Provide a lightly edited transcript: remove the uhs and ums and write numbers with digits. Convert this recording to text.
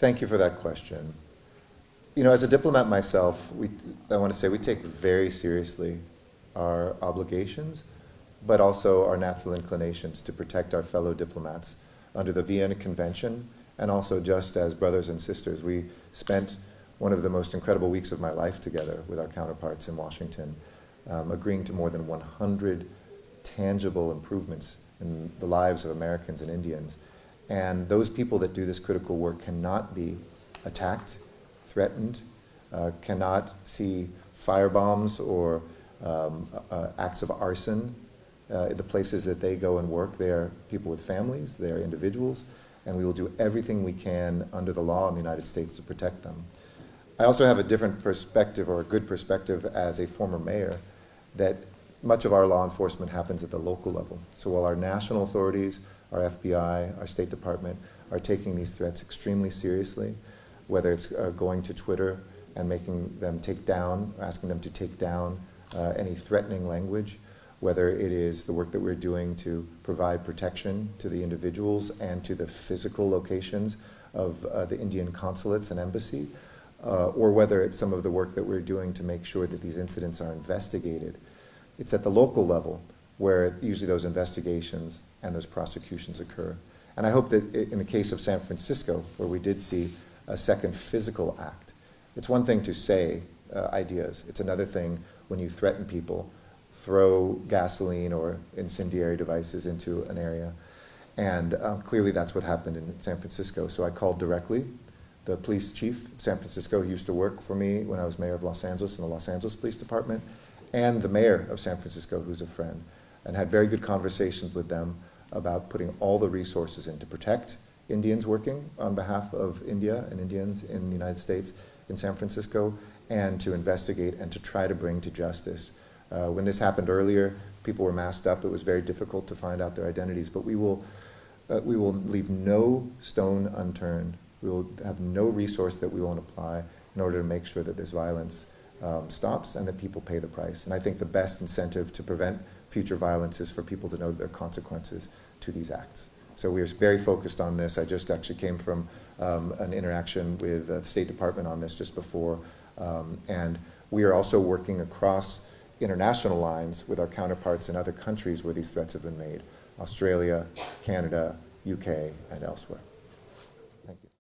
Thank you for that question. You know, as a diplomat myself, I want to say we take very seriously our obligations, but also our natural inclinations to protect our fellow diplomats under the Vienna Convention, and also just as brothers and sisters. We spent one of the most incredible weeks of my life together with our counterparts in Washington, agreeing to more than 100 tangible improvements in the lives of Americans and Indians. And those people that do this critical work cannot be attacked, threatened, cannot see firebombs or acts of arson. The places that they go and work, they are people with families, they are individuals, and we will do everything we can under the law in the United States to protect them. I also have a different perspective, or a good perspective, as a former mayor, that much of our law enforcement happens at the local level. So while our national authorities, our FBI, our State Department are taking these threats extremely seriously, whether it's going to Twitter and making them take down, asking them to take down any threatening language, whether it is the work that we're doing to provide protection to the individuals and to the physical locations of the Indian consulates and embassy, or whether it's some of the work that we're doing to make sure that these incidents are investigated. It's at the local level where usually those investigations and those prosecutions occur. And I hope that in the case of San Francisco, where we did see a second physical act, it's one thing to say ideas. It's another thing when you threaten people, throw gasoline or incendiary devices into an area. And clearly that's what happened in San Francisco. So I called directly the police chief of San Francisco, who used to work for me when I was mayor of Los Angeles in the Los Angeles Police Department, and the mayor of San Francisco, who's a friend, and had very good conversations with them about putting all the resources in to protect Indians working on behalf of India and Indians in the United States in San Francisco, and to investigate and to try to bring to justice. When this happened earlier, people were masked up. It was very difficult to find out their identities, but we will leave no stone unturned. We will have no resource that we won't apply in order to make sure that this violence stops and that people pay the price. And I think the best incentive to prevent future violence is for people to know that there are consequences to these acts. So we are very focused on this. I just actually came from an interaction with the State Department on this just before. And we are also working across international lines with our counterparts in other countries where these threats have been made: Australia, Canada, UK, and elsewhere.